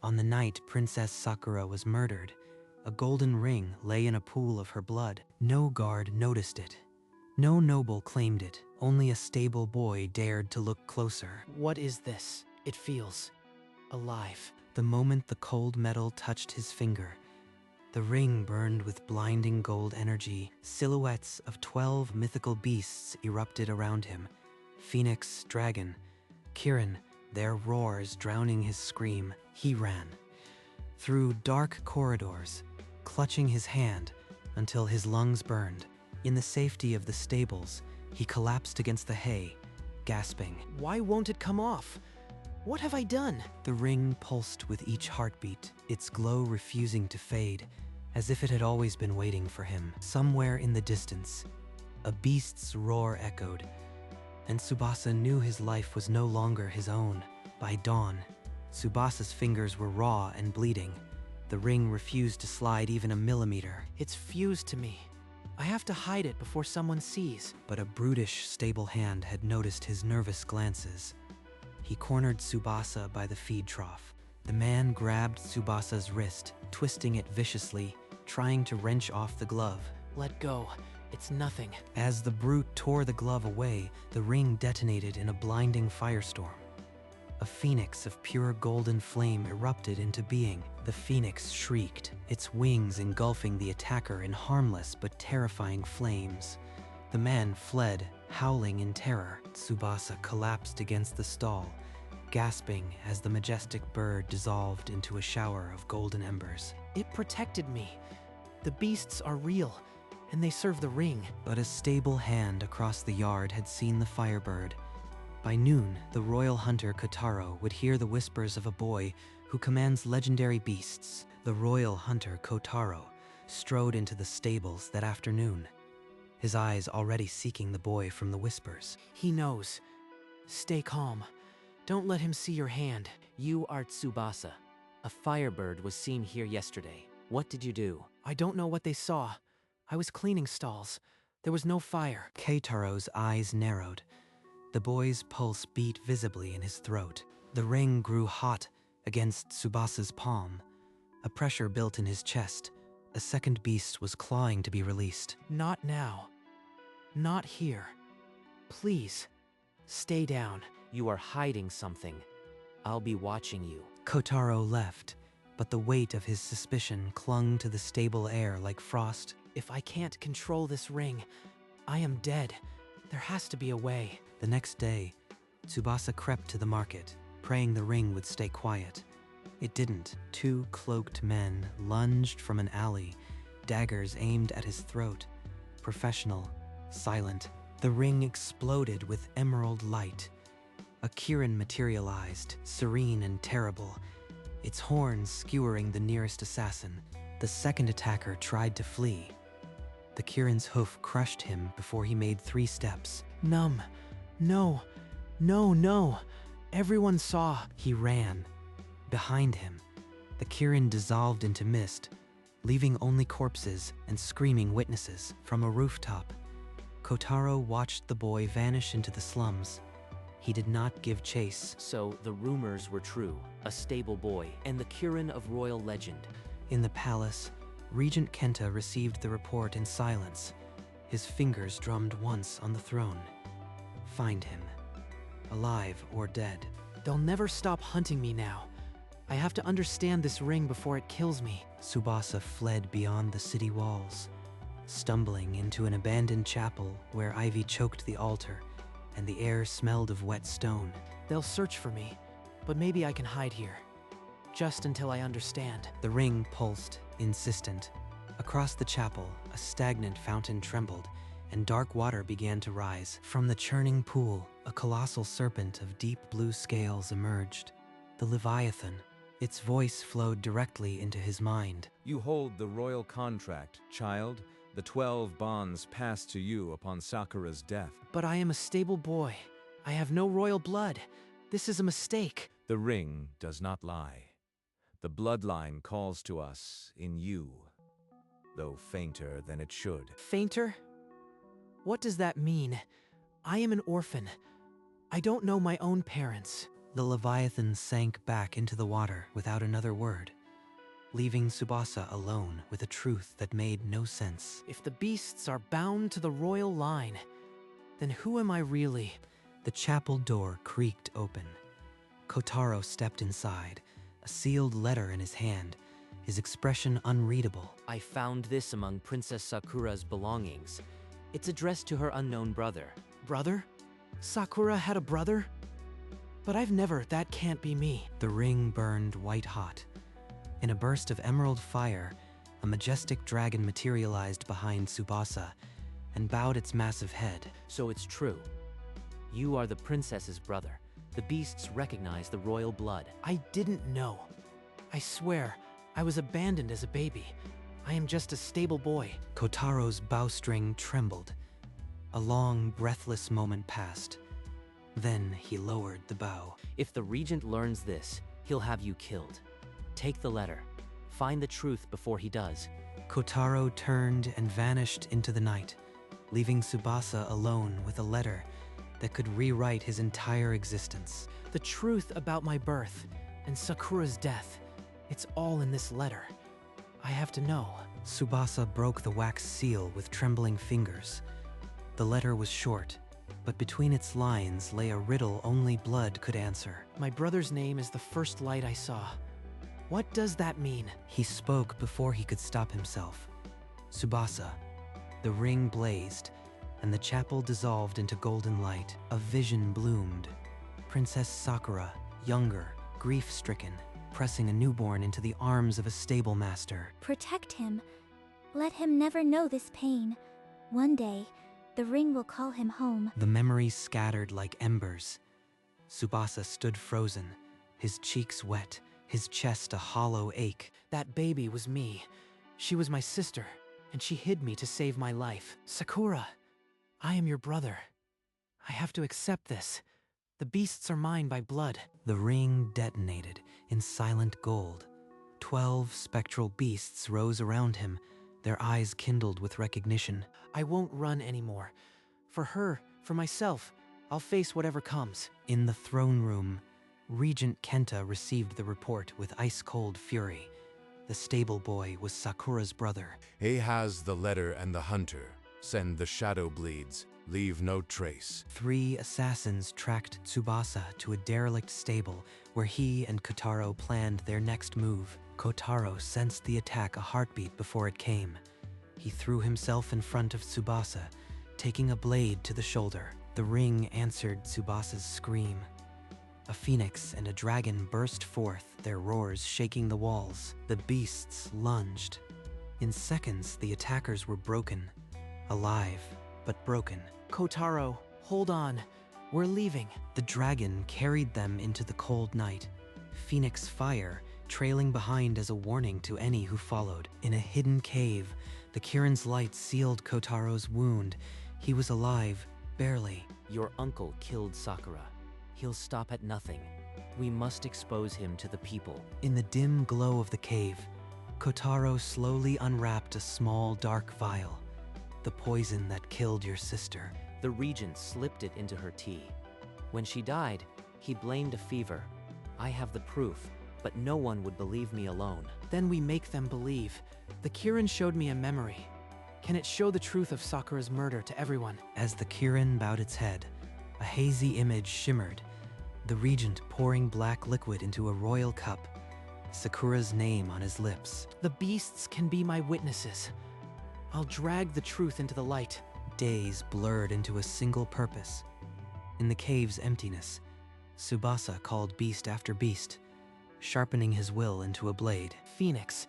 On the night Princess Sakura was murdered, a golden ring lay in a pool of her blood. No guard noticed it. No noble claimed it. Only a stable boy dared to look closer. What is this? It feels alive. The moment the cold metal touched his finger, the ring burned with blinding gold energy. Silhouettes of 12 mythical beasts erupted around him. Phoenix, dragon, Kirin, their roars drowning his scream. He ran through dark corridors, clutching his hand until his lungs burned. In the safety of the stables, he collapsed against the hay, gasping. Why won't it come off? What have I done? The ring pulsed with each heartbeat, its glow refusing to fade, as if it had always been waiting for him. Somewhere in the distance, a beast's roar echoed, and Tsubasa knew his life was no longer his own. By dawn, Tsubasa's fingers were raw and bleeding. The ring refused to slide even a millimeter. It's fused to me. I have to hide it before someone sees. But a brutish, stable hand had noticed his nervous glances. He cornered Tsubasa by the feed trough. The man grabbed Tsubasa's wrist, twisting it viciously, trying to wrench off the glove. Let go. It's nothing. As the brute tore the glove away, the ring detonated in a blinding firestorm. A phoenix of pure golden flame erupted into being. The phoenix shrieked, its wings engulfing the attacker in harmless but terrifying flames. The man fled, howling in terror. Tsubasa collapsed against the stall, gasping as the majestic bird dissolved into a shower of golden embers. It protected me. The beasts are real, and they serve the ring. But a stable hand across the yard had seen the firebird. By noon, the royal hunter Kotaro would hear the whispers of a boy who commands legendary beasts. The royal hunter Kotaro strode into the stables that afternoon, his eyes already seeking the boy from the whispers. He knows. Stay calm. Don't let him see your hand. You are Tsubasa. A firebird was seen here yesterday. What did you do? I don't know what they saw. I was cleaning stalls. There was no fire. Keitaro's eyes narrowed. The boy's pulse beat visibly in his throat. The ring grew hot against Tsubasa's palm. A pressure built in his chest. A second beast was clawing to be released. Not now. Not here. Please, stay down. You are hiding something. I'll be watching you. Kotaro left, but the weight of his suspicion clung to the stable air like frost. If I can't control this ring, I am dead. There has to be a way. The next day, Tsubasa crept to the market, praying the ring would stay quiet. It didn't. 2 cloaked men lunged from an alley, daggers aimed at his throat. Professional, silent. The ring exploded with emerald light. A Kirin materialized, serene and terrible, its horns skewering the nearest assassin. The second attacker tried to flee. The Kirin's hoof crushed him before he made 3 steps. Numb. No. No, no. Everyone saw. He ran. Behind him, the Kirin dissolved into mist, leaving only corpses and screaming witnesses. From a rooftop, Kotaro watched the boy vanish into the slums. He did not give chase. So the rumors were true. A stable boy and the Kirin of royal legend. In the palace, Regent Kenta received the report in silence. His fingers drummed once on the throne. Find him, alive or dead. They'll never stop hunting me now. I have to understand this ring before it kills me. Tsubasa fled beyond the city walls, stumbling into an abandoned chapel where ivy choked the altar and the air smelled of wet stone. They'll search for me, but maybe I can hide here. Just until I understand. The ring pulsed, insistent. Across the chapel, a stagnant fountain trembled, and dark water began to rise. From the churning pool, a colossal serpent of deep blue scales emerged. The Leviathan. Its voice flowed directly into his mind. You hold the royal contract, child. The 12 bonds passed to you upon Sakura's death. But I am a stable boy. I have no royal blood. This is a mistake. The ring does not lie. The bloodline calls to us in you, though fainter than it should. Fainter? What does that mean? I am an orphan. I don't know my own parents. The Leviathan sank back into the water without another word, leaving Tsubasa alone with a truth that made no sense. If the beasts are bound to the royal line, then who am I really? The chapel door creaked open. Kotaro stepped inside, a sealed letter in his hand, his expression unreadable. I found this among Princess Sakura's belongings. It's addressed to her unknown brother. Brother? Sakura had a brother? But I've never, that can't be me. The ring burned white hot. In a burst of emerald fire, a majestic dragon materialized behind Tsubasa and bowed its massive head. So it's true. You are the princess's brother. The beasts recognize the royal blood. I didn't know. I swear, I was abandoned as a baby. I am just a stable boy. Kotaro's bowstring trembled. A long, breathless moment passed. Then he lowered the bow. If the regent learns this, he'll have you killed. Take the letter. Find the truth before he does. Kotaro turned and vanished into the night, leaving Tsubasa alone with a letter that could rewrite his entire existence. The truth about my birth and Sakura's death, it's all in this letter. I have to know. Tsubasa broke the wax seal with trembling fingers. The letter was short, but between its lines lay a riddle only blood could answer. My brother's name is the first light I saw. What does that mean? He spoke before he could stop himself. Tsubasa. The ring blazed, and the chapel dissolved into golden light. A vision bloomed. Princess Sakura, younger, grief-stricken, pressing a newborn into the arms of a stable master. Protect him. Let him never know this pain. One day, the ring will call him home. The memories scattered like embers. Tsubasa stood frozen, his cheeks wet, his chest a hollow ache. That baby was me. She was my sister, and she hid me to save my life. Sakura, I am your brother. I have to accept this. The beasts are mine by blood. The ring detonated in silent gold. 12 spectral beasts rose around him, their eyes kindled with recognition. I won't run anymore. For her, for myself, I'll face whatever comes. In the throne room, Regent Kenta received the report with ice-cold fury. The stable boy was Sakura's brother. He has the letter and the hunter. Send the shadow bleeds. Leave no trace. 3 assassins tracked Tsubasa to a derelict stable where he and Kotaro planned their next move. Kotaro sensed the attack a heartbeat before it came. He threw himself in front of Tsubasa, taking a blade to the shoulder. The ring answered Tsubasa's scream. A phoenix and a dragon burst forth, their roars shaking the walls. The beasts lunged. In seconds, the attackers were broken. Alive, but broken. Kotaro, hold on. We're leaving. The dragon carried them into the cold night. Phoenix fire trailing behind as a warning to any who followed. In a hidden cave, the Kirin's light sealed Kotaro's wound. He was alive, barely. Your uncle killed Sakura. He'll stop at nothing. We must expose him to the people. In the dim glow of the cave, Kotaro slowly unwrapped a small dark vial. The poison that killed your sister. The regent slipped it into her tea. When she died, he blamed a fever. I have the proof, but no one would believe me alone. Then we make them believe. The Kirin showed me a memory. Can it show the truth of Sakura's murder to everyone? As the Kirin bowed its head, a hazy image shimmered. The regent pouring black liquid into a royal cup. Sakura's name on his lips. The beasts can be my witnesses. I'll drag the truth into the light. Days blurred into a single purpose. In the cave's emptiness, Tsubasa called beast after beast, sharpening his will into a blade. Phoenix,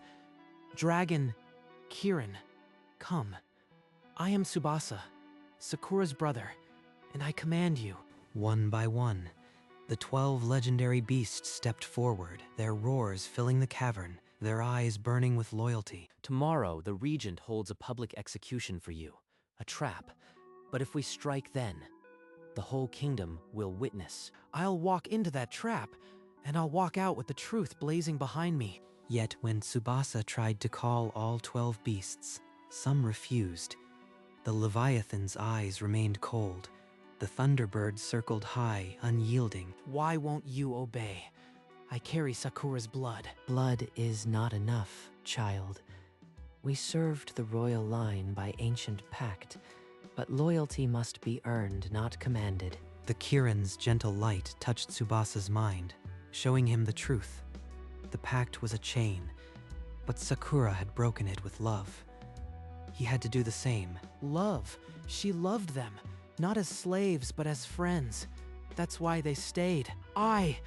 dragon, Kirin, come. I am Tsubasa, Sakura's brother, and I command you. One by one, the 12 legendary beasts stepped forward, their roars filling the cavern, their eyes burning with loyalty. Tomorrow, the regent holds a public execution for you, a trap. But if we strike then, the whole kingdom will witness. I'll walk into that trap, and I'll walk out with the truth blazing behind me. Yet when Tsubasa tried to call all 12 beasts, some refused. The Leviathan's eyes remained cold, The Thunderbird circled high, unyielding. Why won't you obey? I carry Sakura's blood. Blood is not enough, child. We served the royal line by ancient pact, but loyalty must be earned, not commanded. The Kirin's gentle light touched Tsubasa's mind, showing him the truth. The pact was a chain, but Sakura had broken it with love. He had to do the same. Love. She loved them, not as slaves, but as friends. That's why they stayed. I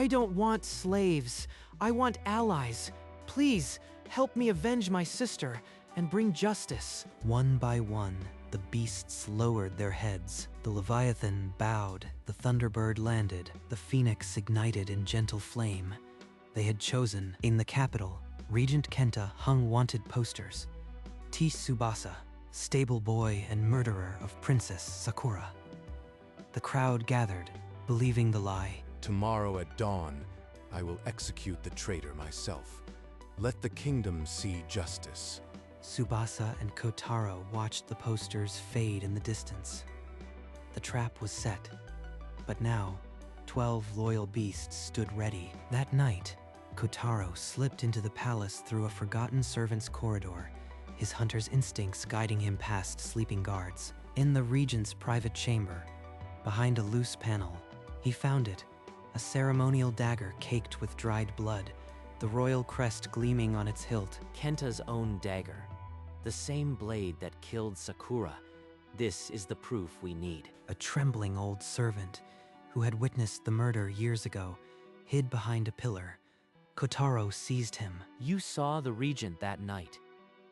don't want slaves. I want allies. Please, help me avenge my sister and bring justice. One by one, the beasts lowered their heads. The Leviathan bowed, the Thunderbird landed, the Phoenix ignited in gentle flame. They had chosen. In the capital, Regent Kenta hung wanted posters. T. Tsubasa, stable boy and murderer of Princess Sakura. The crowd gathered, believing the lie. Tomorrow at dawn, I will execute the traitor myself. Let the kingdom see justice. Tsubasa and Kotaro watched the posters fade in the distance. The trap was set, but now 12 loyal beasts stood ready. That night, Kotaro slipped into the palace through a forgotten servant's corridor, his hunter's instincts guiding him past sleeping guards. In the regent's private chamber, behind a loose panel, he found it, a ceremonial dagger caked with dried blood, the royal crest gleaming on its hilt. Kenta's own dagger. The same blade that killed Sakura. This is the proof we need. A trembling old servant, who had witnessed the murder years ago, hid behind a pillar. Kotaro seized him. You saw the regent that night.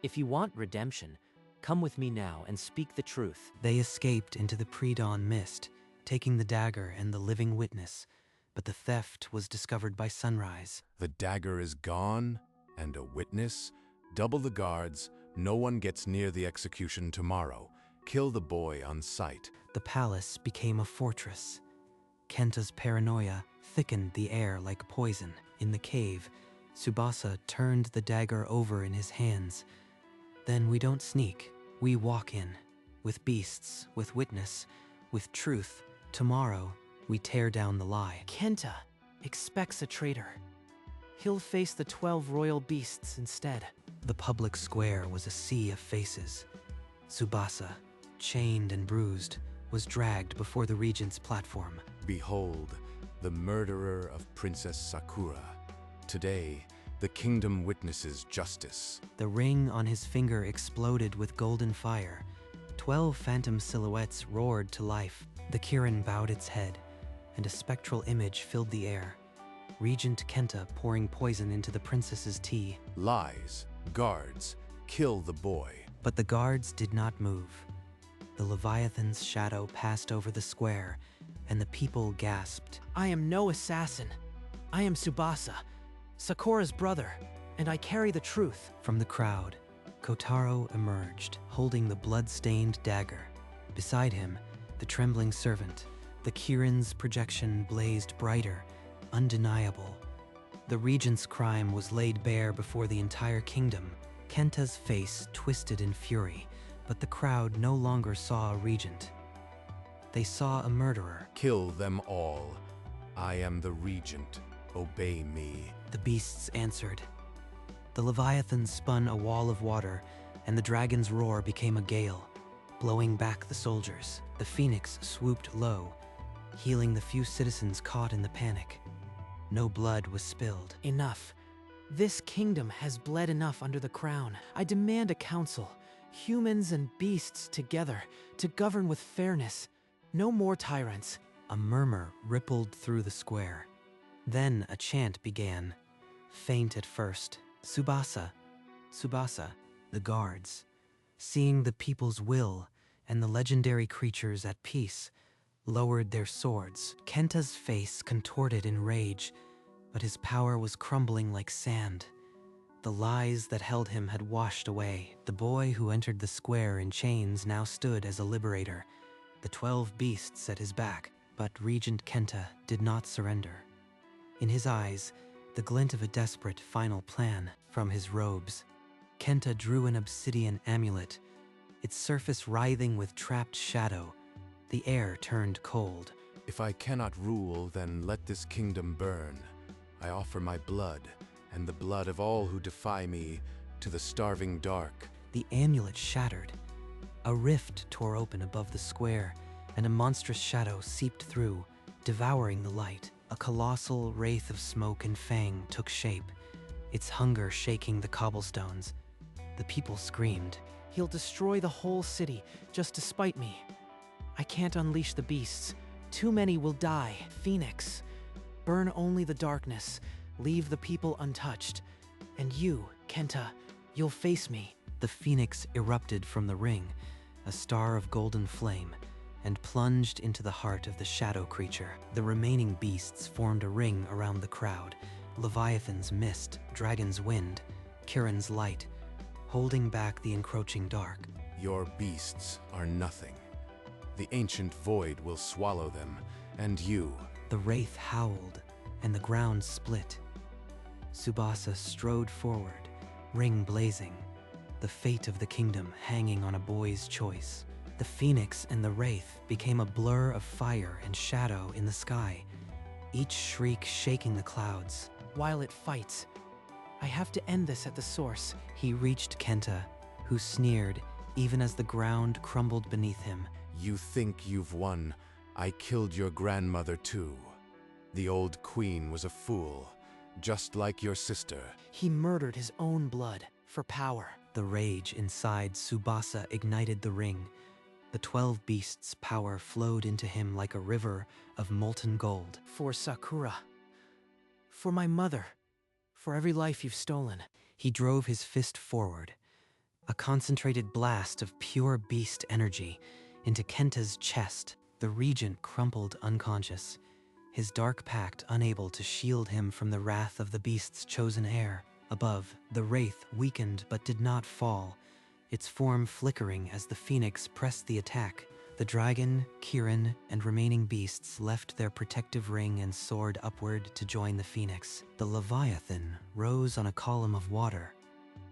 If you want redemption, come with me now and speak the truth. They escaped into the pre-dawn mist, taking the dagger and the living witness, but the theft was discovered by sunrise. The dagger is gone, and a witness. Double the guards. No one gets near the execution tomorrow. Kill the boy on sight. The palace became a fortress. Kenta's paranoia thickened the air like poison. In the cave, Tsubasa turned the dagger over in his hands. Then we don't sneak, we walk in. With beasts, with witness, with truth. Tomorrow, we tear down the lie. Kenta expects a traitor. He'll face the 12 royal beasts instead. The public square was a sea of faces. Tsubasa, chained and bruised, was dragged before the regent's platform. Behold, the murderer of Princess Sakura. Today, the kingdom witnesses justice. The ring on his finger exploded with golden fire. 12 phantom silhouettes roared to life. The Kirin bowed its head, and a spectral image filled the air. Regent Kenta pouring poison into the princess's tea. Lies. Guards, kill the boy. But the guards did not move. The Leviathan's shadow passed over the square, and the people gasped. I am no assassin. I am Tsubasa, Sakura's brother, and I carry the truth. From the crowd, Kotaro emerged, holding the blood-stained dagger. Beside him, the trembling servant. The Kirin's projection blazed brighter, undeniable. The regent's crime was laid bare before the entire kingdom. Kenta's face twisted in fury, but the crowd no longer saw a regent. They saw a murderer. Kill them all. I am the regent. Obey me. The beasts answered. The Leviathan spun a wall of water, and the dragon's roar became a gale, blowing back the soldiers. The Phoenix swooped low, healing the few citizens caught in the panic. No blood was spilled. Enough. This kingdom has bled enough under the crown. I demand a council, humans and beasts together, to govern with fairness. No more tyrants. A murmur rippled through the square. Then a chant began, faint at first. Tsubasa, Tsubasa, the guards. Seeing the people's will and the legendary creatures at peace, lowered their swords. Kenta's face contorted in rage, but his power was crumbling like sand. The lies that held him had washed away. The boy who entered the square in chains now stood as a liberator, the 12 beasts at his back. But Regent Kenta did not surrender. In his eyes, the glint of a desperate final plan. From his robes, Kenta drew an obsidian amulet, its surface writhing with trapped shadow. The air turned cold. If I cannot rule, then let this kingdom burn. I offer my blood, and the blood of all who defy me, to the starving dark. The amulet shattered. A rift tore open above the square, and a monstrous shadow seeped through, devouring the light. A colossal wraith of smoke and fang took shape, its hunger shaking the cobblestones. The people screamed. He'll destroy the whole city just to spite me. I can't unleash the beasts. Too many will die. Phoenix, burn only the darkness. Leave the people untouched. And you, Kenta, you'll face me. The phoenix erupted from the ring, a star of golden flame, and plunged into the heart of the shadow creature. The remaining beasts formed a ring around the crowd. Leviathan's mist, Dragon's wind, Kirin's light, holding back the encroaching dark. Your beasts are nothing. The ancient void will swallow them, and you. The wraith howled, and the ground split. Tsubasa strode forward, ring blazing, the fate of the kingdom hanging on a boy's choice. The phoenix and the wraith became a blur of fire and shadow in the sky, each shriek shaking the clouds. While it fights, I have to end this at the source. He reached Kenta, who sneered even as the ground crumbled beneath him. You think you've won. I killed your grandmother too. The old queen was a fool, just like your sister. He murdered his own blood for power. The rage inside Tsubasa ignited the ring. The 12 beasts' power flowed into him like a river of molten gold. For Sakura. For my mother. For every life you've stolen. He drove his fist forward, a concentrated blast of pure beast energy into Kenta's chest. The regent crumpled unconscious, his dark pact unable to shield him from the wrath of the beast's chosen heir. Above, the wraith weakened but did not fall, its form flickering as the phoenix pressed the attack. The dragon, Kirin, and remaining beasts left their protective ring and soared upward to join the phoenix. The Leviathan rose on a column of water,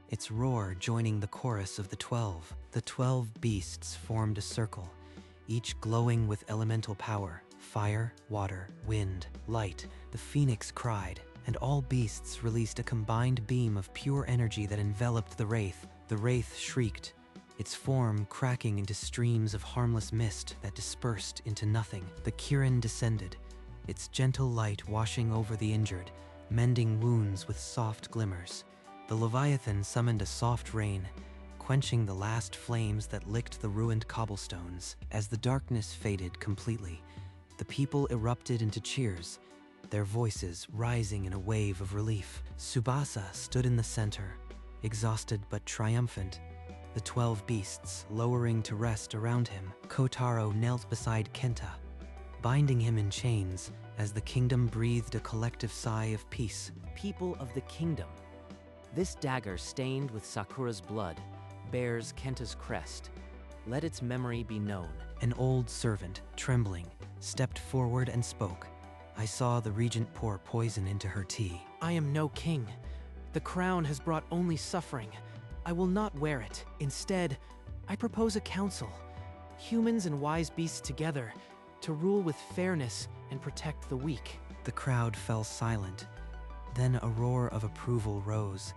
its roar joining the chorus of the 12. The 12 beasts formed a circle, each glowing with elemental power: fire, water, wind, light. The phoenix cried, and all beasts released a combined beam of pure energy that enveloped the wraith. The wraith shrieked, its form cracking into streams of harmless mist that dispersed into nothing. The Kirin descended, its gentle light washing over the injured, mending wounds with soft glimmers. The Leviathan summoned a soft rain, quenching the last flames that licked the ruined cobblestones. As the darkness faded completely, the people erupted into cheers, their voices rising in a wave of relief. Tsubasa stood in the center, exhausted but triumphant, the 12 beasts lowering to rest around him. Kotaro knelt beside Kenta, binding him in chains as the kingdom breathed a collective sigh of peace. People of the kingdom. This dagger stained with Sakura's blood bears Kenta's crest. Let its memory be known. An old servant, trembling, stepped forward and spoke. I saw the regent pour poison into her tea. I am no king. The crown has brought only suffering. I will not wear it. Instead, I propose a council. Humans and wise beasts together to rule with fairness and protect the weak. The crowd fell silent. Then a roar of approval rose,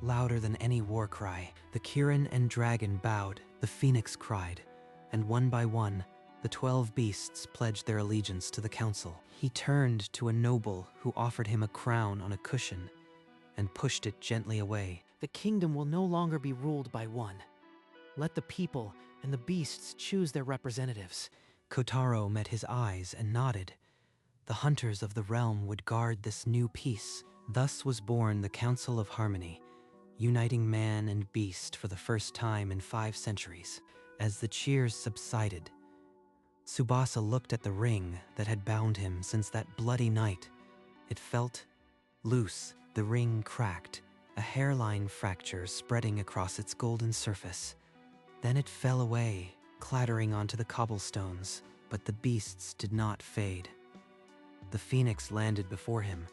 louder than any war cry. The Kirin and dragon bowed, the phoenix cried, and one by one, the 12 beasts pledged their allegiance to the council. He turned to a noble who offered him a crown on a cushion and pushed it gently away. The kingdom will no longer be ruled by one. Let the people and the beasts choose their representatives. Kotaro met his eyes and nodded. The hunters of the realm would guard this new peace. Thus was born the Council of Harmony, uniting man and beast for the first time in 5 centuries. As the cheers subsided, Tsubasa looked at the ring that had bound him since that bloody night. It felt loose. The ring cracked, a hairline fracture spreading across its golden surface. Then it fell away, clattering onto the cobblestones, but the beasts did not fade. The phoenix landed before him,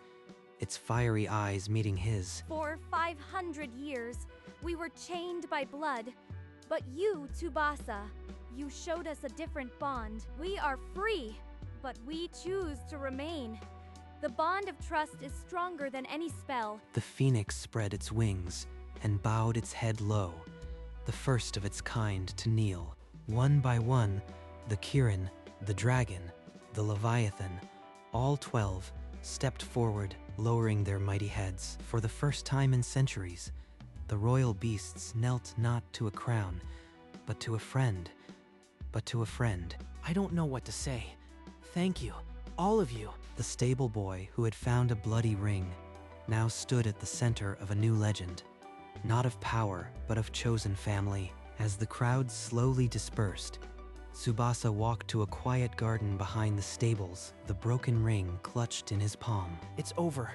its fiery eyes meeting his. For 500 years, we were chained by blood. But you, Tsubasa, you showed us a different bond. We are free, but we choose to remain. The bond of trust is stronger than any spell. The phoenix spread its wings and bowed its head low, the first of its kind to kneel. One by one, the Kirin, the dragon, the Leviathan, all 12, stepped forward, lowering their mighty heads. For the first time in centuries, the royal beasts knelt not to a crown, but to a friend. I don't know what to say. Thank you, all of you. The stable boy who had found a bloody ring now stood at the center of a new legend, not of power, but of chosen family. As the crowd slowly dispersed, Tsubasa walked to a quiet garden behind the stables, the broken ring clutched in his palm. It's over,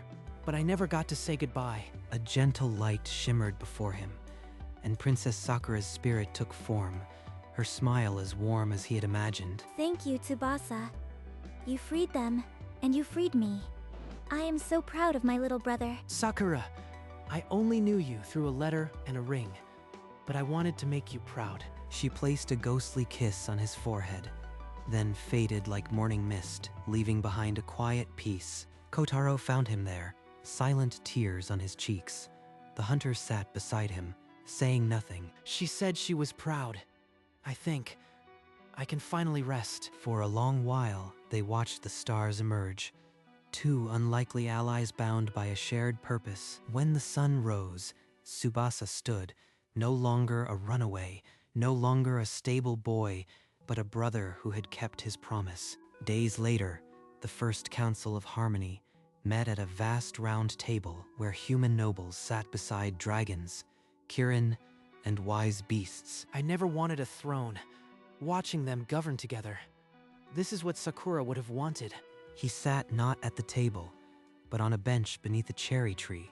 but I never got to say goodbye. A gentle light shimmered before him, and Princess Sakura's spirit took form, her smile as warm as he had imagined. Thank you, Tsubasa. You freed them, and you freed me. I am so proud of my little brother. Sakura, I only knew you through a letter and a ring, but I wanted to make you proud. She placed a ghostly kiss on his forehead, then faded like morning mist, leaving behind a quiet peace. Kotaro found him there, silent tears on his cheeks. The hunter sat beside him, saying nothing. She said she was proud. I think I can finally rest. For a long while, they watched the stars emerge, two unlikely allies bound by a shared purpose. When the sun rose, Tsubasa stood, no longer a runaway, no longer a stable boy, but a brother who had kept his promise. Days later, the First Council of Harmony met at a vast round table where human nobles sat beside dragons, Kirin, and wise beasts. I never wanted a throne. Watching them govern together. This is what Sakura would have wanted. He sat not at the table, but on a bench beneath a cherry tree,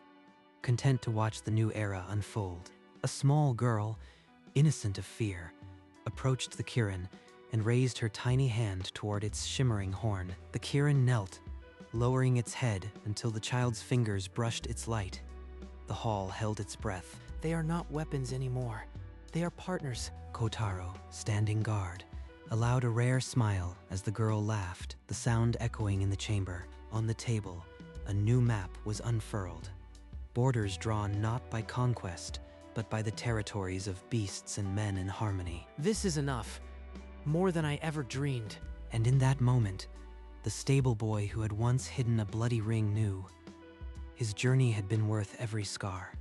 content to watch the new era unfold. A small girl, innocent of fear, approached the Kirin and raised her tiny hand toward its shimmering horn. The Kirin knelt, lowering its head until the child's fingers brushed its light. The hall held its breath. They are not weapons anymore. They are partners. Kotaro, standing guard, allowed a rare smile as the girl laughed, the sound echoing in the chamber. On the table, a new map was unfurled, borders drawn not by conquest, but by the territories of beasts and men in harmony. This is enough. More than I ever dreamed. And in that moment, the stable boy who had once hidden a bloody ring knew his journey had been worth every scar.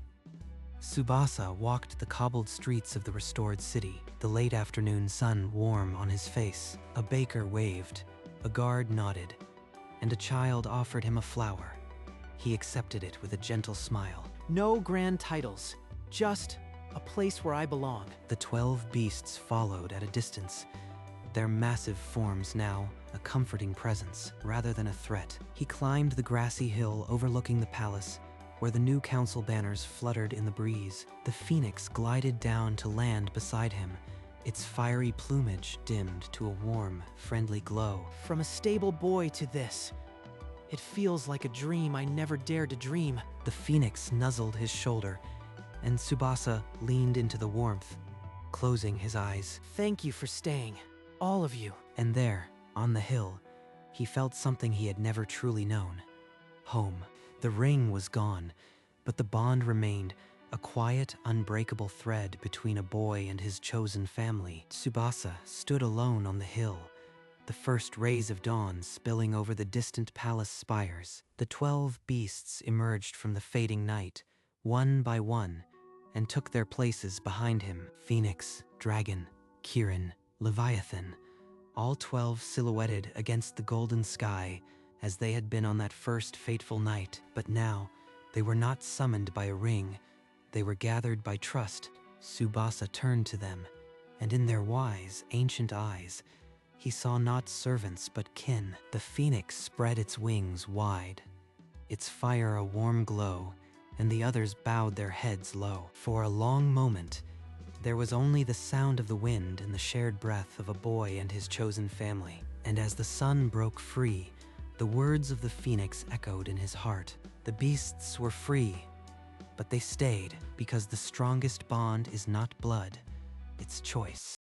Tsubasa walked the cobbled streets of the restored city, the late afternoon sun warm on his face. A baker waved, a guard nodded, and a child offered him a flower. He accepted it with a gentle smile. No grand titles, just a place where I belong. The 12 beasts followed at a distance, their massive forms now a comforting presence rather than a threat. He climbed the grassy hill overlooking the palace, where the new council banners fluttered in the breeze. The phoenix glided down to land beside him, its fiery plumage dimmed to a warm, friendly glow. From a stable boy to this, it feels like a dream I never dared to dream. The phoenix nuzzled his shoulder, and Tsubasa leaned into the warmth, closing his eyes. Thank you for staying, all of you. And there, on the hill, he felt something he had never truly known. Home. The ring was gone, but the bond remained, a quiet, unbreakable thread between a boy and his chosen family. Tsubasa stood alone on the hill, the first rays of dawn spilling over the distant palace spires. The 12 beasts emerged from the fading night, one by one, and took their places behind him. Phoenix, dragon, Kirin, Leviathan, all 12 silhouetted against the golden sky, as they had been on that first fateful night. But now, they were not summoned by a ring, they were gathered by trust. Tsubasa turned to them, and in their wise, ancient eyes, he saw not servants but kin. The phoenix spread its wings wide, its fire a warm glow, and the others bowed their heads low. For a long moment, there was only the sound of the wind and the shared breath of a boy and his chosen family. And as the sun broke free, the words of the phoenix echoed in his heart. The beasts were free, but they stayed because the strongest bond is not blood, its choice.